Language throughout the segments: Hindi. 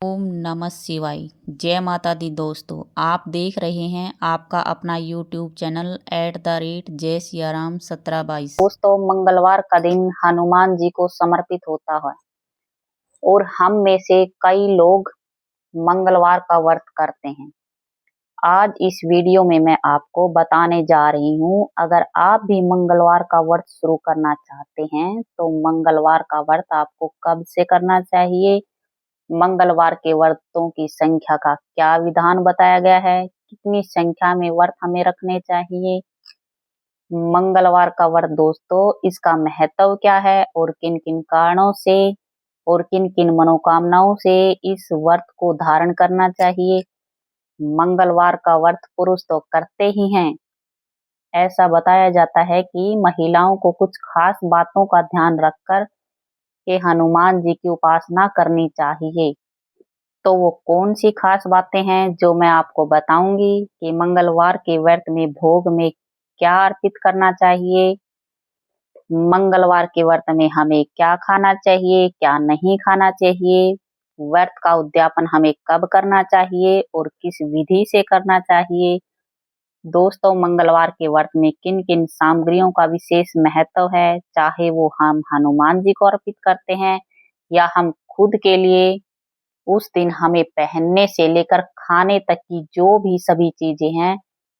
ओम नमः शिवाय। जय माता दी। दोस्तों, आप देख रहे हैं आपका अपना यूट्यूब चैनल @जय सिया राम 1722। दोस्तों, मंगलवार का दिन हनुमान जी को समर्पित होता है और हम में से कई लोग मंगलवार का व्रत करते हैं। आज इस वीडियो में मैं आपको बताने जा रही हूँ, अगर आप भी मंगलवार का व्रत शुरू करना चाहते हैं तो मंगलवार का व्रत आपको कब से करना चाहिए, मंगलवार के व्रतों की संख्या का क्या विधान बताया गया है, कितनी संख्या में व्रत हमें रखने चाहिए, मंगलवार का व्रत दोस्तों इसका महत्व क्या है और किन किन कारणों से और किन किन मनोकामनाओं से इस व्रत को धारण करना चाहिए। मंगलवार का व्रत पुरुष तो करते ही हैं, ऐसा बताया जाता है कि महिलाओं को कुछ खास बातों का ध्यान रखकर के हनुमान जी की उपासना करनी चाहिए। तो वो कौन सी खास बातें हैं जो मैं आपको बताऊंगी कि मंगलवार के व्रत में भोग में क्या अर्पित करना चाहिए, मंगलवार के व्रत में हमें क्या खाना चाहिए, क्या नहीं खाना चाहिए, व्रत का उद्यापन हमें कब करना चाहिए और किस विधि से करना चाहिए। दोस्तों, मंगलवार के व्रत में किन किन सामग्रियों का विशेष महत्व है, चाहे वो हम हनुमान जी को अर्पित करते हैं या हम खुद के लिए, उस दिन हमें पहनने से लेकर खाने तक की जो भी सभी चीजें हैं,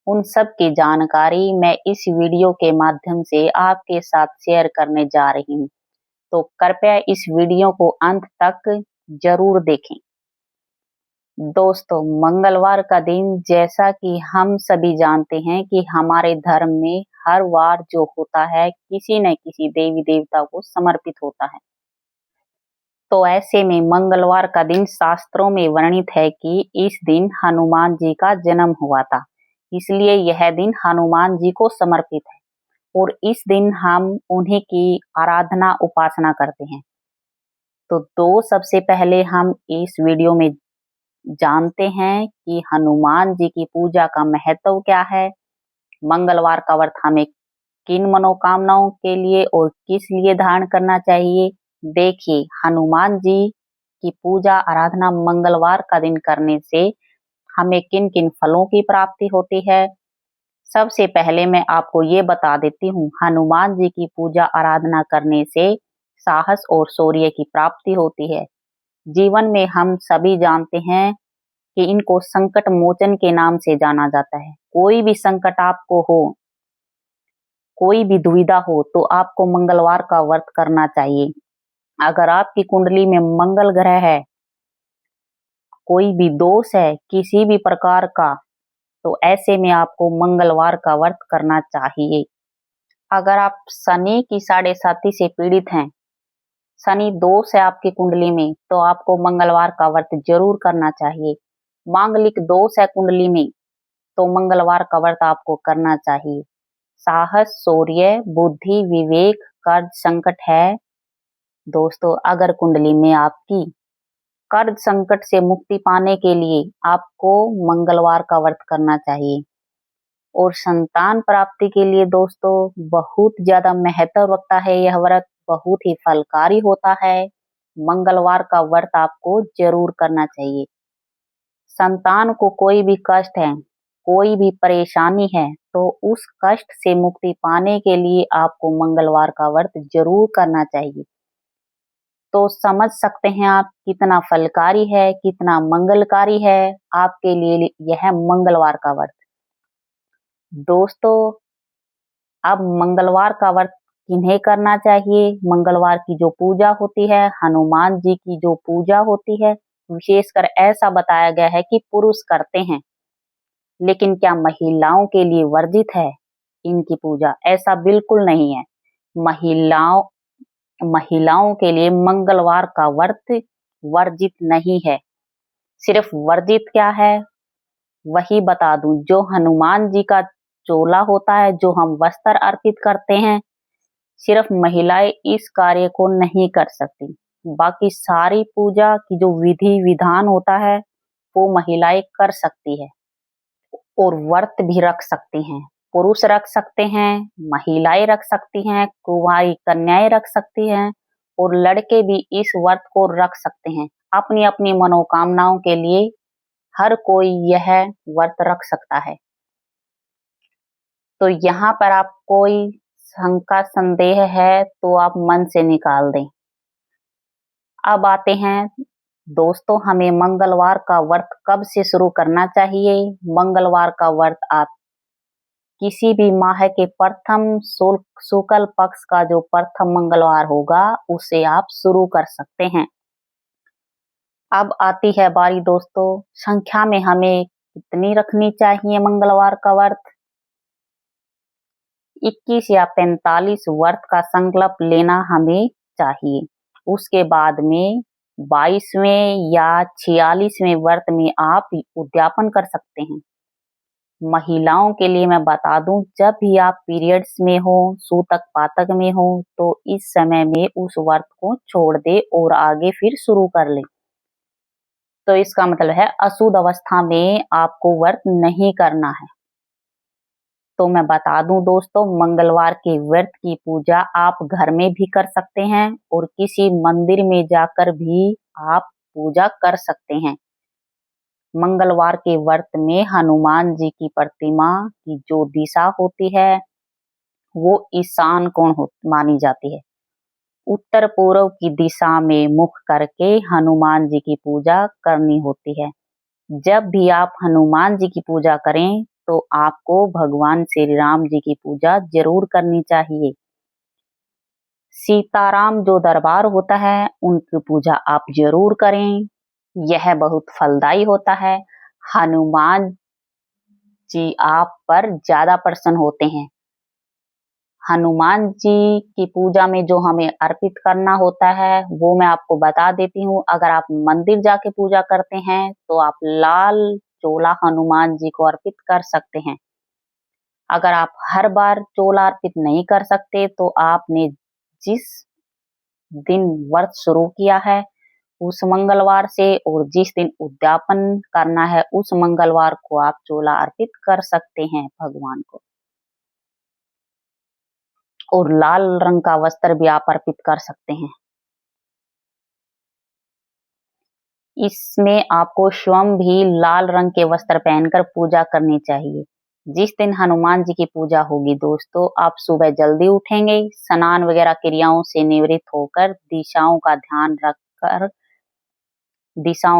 उन सब की जानकारी मैं इस वीडियो के माध्यम से आपके साथ शेयर करने जा रही हूँ। तो कृपया इस वीडियो को अंत तक जरूर देखें। दोस्तों, मंगलवार का दिन जैसा कि हम सभी जानते हैं कि हमारे धर्म में हर वार जो होता है किसी न किसी देवी देवता को समर्पित होता है। तो ऐसे में मंगलवार का दिन शास्त्रों में वर्णित है कि इस दिन हनुमान जी का जन्म हुआ था, इसलिए यह दिन हनुमान जी को समर्पित है और इस दिन हम उन्हीं की आराधना उपासना करते हैं। तो सबसे पहले हम इस वीडियो में जानते हैं कि हनुमान जी की पूजा का महत्व क्या है, मंगलवार का व्रत हमें किन मनोकामनाओं के लिए और किस लिए धारण करना चाहिए। देखिए, हनुमान जी की पूजा आराधना मंगलवार का दिन करने से हमें किन किन फलों की प्राप्ति होती है। सबसे पहले मैं आपको ये बता देती हूँ, हनुमान जी की पूजा आराधना करने से साहस और शौर्य की प्राप्ति होती है। जीवन में हम सभी जानते हैं कि इनको संकट मोचन के नाम से जाना जाता है। कोई भी संकट आपको हो, कोई भी दुविधा हो तो आपको मंगलवार का व्रत करना चाहिए। अगर आपकी कुंडली में मंगल ग्रह है, कोई भी दोष है किसी भी प्रकार का, तो ऐसे में आपको मंगलवार का व्रत करना चाहिए। अगर आप शनि की साढ़े साती से पीड़ित हैं, शनि दोष है आपकी कुंडली में, तो आपको मंगलवार का व्रत जरूर करना चाहिए। मांगलिक दोष है कुंडली में, तो मंगलवार का व्रत आपको करना चाहिए। साहस, शौर्य, बुद्धि, विवेक, कर्ज संकट है दोस्तों, अगर कुंडली में आपकी कर्ज संकट से मुक्ति पाने के लिए आपको मंगलवार का व्रत करना चाहिए। और संतान प्राप्ति के लिए दोस्तों बहुत ज्यादा महत्व रखता है यह व्रत, बहुत ही फलकारी होता है। मंगलवार का व्रत आपको जरूर करना चाहिए। संतान को कोई भी कष्ट है, कोई भी परेशानी है, तो उस कष्ट से मुक्ति पाने के लिए आपको मंगलवार का व्रत जरूर करना चाहिए। तो समझ सकते हैं आप कितना फलकारी है, कितना मंगलकारी है आपके लिए यह मंगलवार का व्रत। दोस्तों, अब मंगलवार का व्रत किन्हें करना चाहिए, मंगलवार की जो पूजा होती है, हनुमान जी की जो पूजा होती है, विशेषकर ऐसा बताया गया है कि पुरुष करते हैं, लेकिन क्या महिलाओं के लिए वर्जित है इनकी पूजा? ऐसा बिल्कुल नहीं है। महिलाओं महिलाओं के लिए मंगलवार का व्रत वर्जित नहीं है। सिर्फ वर्जित क्या है वही बता दूं, जो हनुमान जी का चोला होता है, जो हम वस्त्र अर्पित करते हैं, सिर्फ महिलाएं इस कार्य को नहीं कर सकती। बाकी सारी पूजा की जो विधि विधान होता है वो महिलाएं कर सकती है और व्रत भी रख सकती हैं। पुरुष रख सकते हैं, महिलाएं रख सकती हैं, कुंवारी कन्याएं रख सकती हैं और लड़के भी इस व्रत को रख सकते हैं। अपनी अपनी मनोकामनाओं के लिए हर कोई यह व्रत रख सकता है। तो यहाँ पर आप कोई शंका संदेह है तो आप मन से निकाल दें। अब आते हैं दोस्तों, हमें मंगलवार का व्रत कब से शुरू करना चाहिए। मंगलवार का व्रत आप किसी भी माह के प्रथम शुक्ल पक्ष का जो प्रथम मंगलवार होगा उसे आप शुरू कर सकते हैं। अब आती है बारी दोस्तों, संख्या में हमें कितनी रखनी चाहिए मंगलवार का व्रत। 21 या 45 व्रत का संकल्प लेना हमें चाहिए। उसके बाद में 22वें या 46वें व्रत में आप उद्यापन कर सकते हैं। महिलाओं के लिए मैं बता दूं, जब भी आप पीरियड्स में हो, सूतक पातक में हो, तो इस समय में उस व्रत को छोड़ दे और आगे फिर शुरू कर ले। तो इसका मतलब है अशुद्ध अवस्था में आपको व्रत नहीं करना है। तो मैं बता दूं दोस्तों, मंगलवार के व्रत की पूजा आप घर में भी कर सकते हैं और किसी मंदिर में जाकर भी आप पूजा कर सकते हैं। मंगलवार के व्रत में हनुमान जी की प्रतिमा की जो दिशा होती है वो ईशान कोण मानी जाती है। उत्तर पूर्व की दिशा में मुख करके हनुमान जी की पूजा करनी होती है। जब भी आप हनुमान जी की पूजा करें तो आपको भगवान श्री राम जी की पूजा जरूर करनी चाहिए। सीताराम जो दरबार होता है उनकी पूजा आप जरूर करें, यह बहुत फलदायी होता है। हनुमान जी आप पर ज्यादा प्रसन्न होते हैं। हनुमान जी की पूजा में जो हमें अर्पित करना होता है वो मैं आपको बता देती हूँ। अगर आप मंदिर जाके पूजा करते हैं तो आप लाल चोला हनुमान जी को अर्पित कर सकते हैं। अगर आप हर बार चोला अर्पित नहीं कर सकते तो आपने जिस दिन व्रत शुरू किया है उस मंगलवार से और जिस दिन उद्यापन करना है उस मंगलवार को आप चोला अर्पित कर सकते हैं भगवान को। और लाल रंग का वस्त्र भी आप अर्पित कर सकते हैं। इसमें आपको स्वयं भी लाल रंग के वस्त्र पहनकर पूजा करनी चाहिए। जिस दिन हनुमान जी की पूजा होगी दोस्तों, आप सुबह जल्दी उठेंगे, स्नान वगैरह क्रियाओं से निवृत्त होकर दिशाओं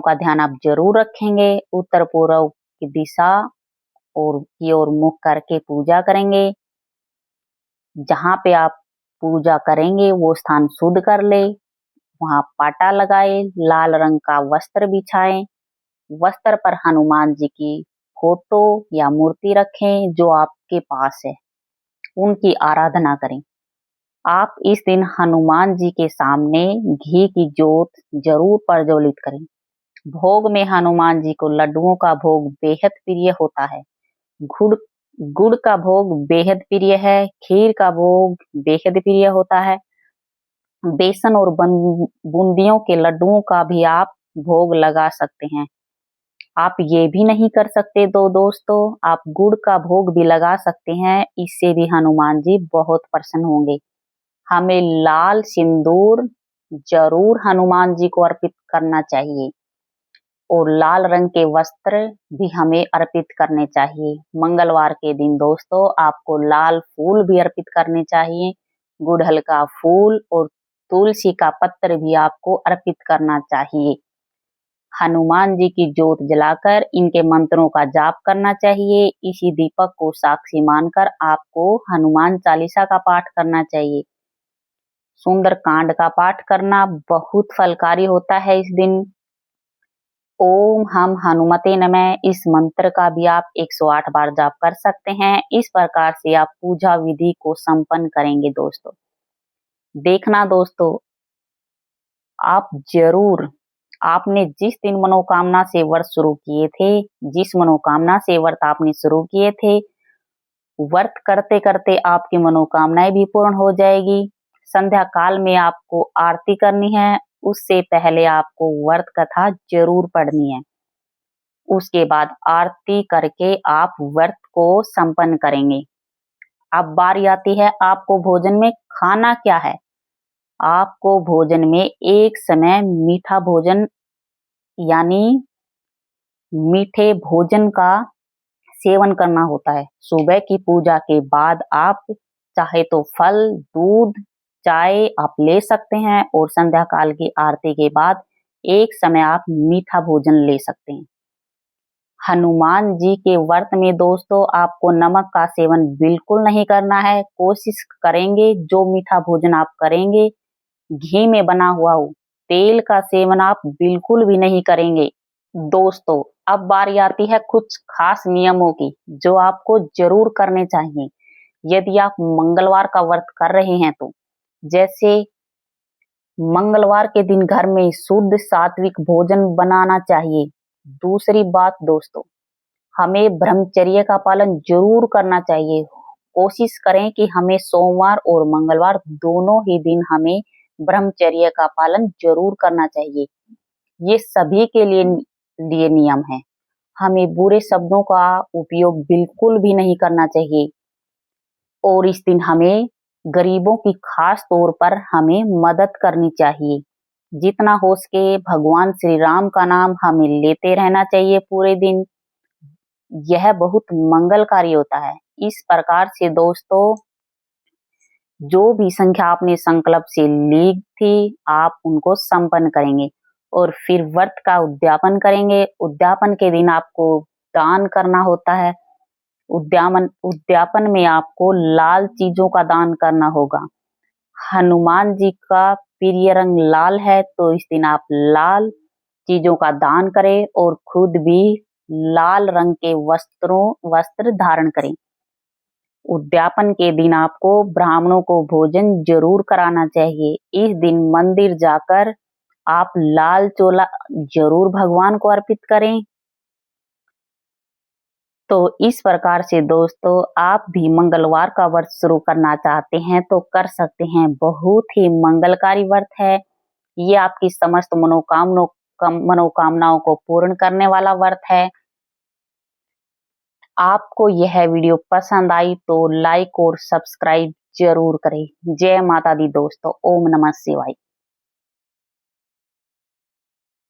का ध्यान आप जरूर रखेंगे। उत्तर पूर्व की दिशा और की ओर मुख करके पूजा करेंगे। जहाँ पे आप पूजा करेंगे वो स्थान शुद्ध कर ले, वहां पाटा लगाए, लाल रंग का वस्त्र बिछाएं, वस्त्र पर हनुमान जी की फोटो या मूर्ति रखें जो आपके पास है, उनकी आराधना करें। आप इस दिन हनुमान जी के सामने घी की जोत जरूर प्रज्वलित करें। भोग में हनुमान जी को लड्डुओं का भोग बेहद प्रिय होता है। गुड़ गुड़ का भोग बेहद प्रिय है, खीर का भोग बेहद प्रिय होता है। बेसन और बूंदियों के लड्डुओं का भी आप भोग लगा सकते हैं। आप ये भी नहीं कर सकते तो दोस्तों, आप गुड़ का भोग भी लगा सकते हैं, इससे भी हनुमान जी बहुत प्रसन्न होंगे। हमें लाल सिंदूर जरूर हनुमान जी को अर्पित करना चाहिए और लाल रंग के वस्त्र भी हमें अर्पित करने चाहिए। मंगलवार के दिन दोस्तों आपको लाल फूल भी अर्पित करने चाहिए। गुड़हल का फूल और तुलसी का पत्र भी आपको अर्पित करना चाहिए। हनुमान जी की जोत जलाकर इनके मंत्रों का जाप करना चाहिए। इसी दीपक को साक्षी मानकर आपको हनुमान चालीसा का पाठ करना चाहिए। सुंदर कांड का पाठ करना बहुत फलकारी होता है इस दिन। ओम हम हनुमते नमः इस मंत्र का भी आप 108 बार जाप कर सकते हैं। इस प्रकार से आप पूजा विधि को संपन्न करेंगे दोस्तों। देखना दोस्तों, आप जरूर आपने जिस दिन मनोकामना से व्रत शुरू किए थे, जिस मनोकामना से व्रत आपने शुरू किए थे, व्रत करते करते आपकी मनोकामनाएं भी पूर्ण हो जाएगी। संध्या काल में आपको आरती करनी है, उससे पहले आपको व्रत कथा जरूर पढ़नी है। उसके बाद आरती करके आप व्रत को संपन्न करेंगे। अब बारी आती है आपको भोजन में खाना क्या है। आपको भोजन में एक समय मीठा भोजन यानी मीठे भोजन का सेवन करना होता है। सुबह की पूजा के बाद आप चाहे तो फल, दूध, चाय आप ले सकते हैं और संध्या काल की आरती के बाद एक समय आप मीठा भोजन ले सकते हैं। हनुमान जी के व्रत में दोस्तों आपको नमक का सेवन बिल्कुल नहीं करना है। कोशिश करेंगे जो मीठा भोजन आप करेंगे घी में बना हुआ हो, तेल का सेवन आप बिल्कुल भी नहीं करेंगे। दोस्तों अब बारी आती है कुछ खास नियमों की जो आपको जरूर करने चाहिए यदि आप मंगलवार का व्रत कर रहे हैं तो। जैसे मंगलवार के दिन घर में शुद्ध सात्विक भोजन बनाना चाहिए। दूसरी बात दोस्तों, हमें ब्रह्मचर्य का पालन जरूर करना चाहिए। कोशिश करें कि हमें सोमवार और मंगलवार दोनों ही दिन हमें ब्रह्मचर्य का पालन जरूर करना चाहिए। ये सभी के लिए नियम है। हमें बुरे शब्दों का उपयोग बिल्कुल भी नहीं करना चाहिए और इस दिन हमें गरीबों की खास तौर पर हमें मदद करनी चाहिए। जितना हो सके भगवान श्री राम का नाम हमें लेते रहना चाहिए पूरे दिन। यह बहुत मंगलकारी होता है। इस प्रकार से दोस्तों जो भी संख्या आपने संकल्प से ली थी आप उनको संपन्न करेंगे और फिर व्रत का उद्यापन करेंगे। उद्यापन के दिन आपको दान करना होता है। उद्यापन में आपको लाल चीजों का दान करना होगा। हनुमान जी का प्रिय रंग लाल है तो इस दिन आप लाल चीजों का दान करें और खुद भी लाल रंग के वस्त्र धारण करें। उद्यापन के दिन आपको ब्राह्मणों को भोजन जरूर कराना चाहिए। इस दिन मंदिर जाकर आप लाल चोला जरूर भगवान को अर्पित करें। तो इस प्रकार से दोस्तों आप भी मंगलवार का व्रत शुरू करना चाहते हैं तो कर सकते हैं। बहुत ही मंगलकारी व्रत है। ये आपकी समस्त मनोकामनाओं को पूर्ण करने वाला व्रत है। आपको यह वीडियो पसंद आई तो लाइक और सब्सक्राइब जरूर करें। जय माता दी दोस्तों। ओम नमः शिवाय।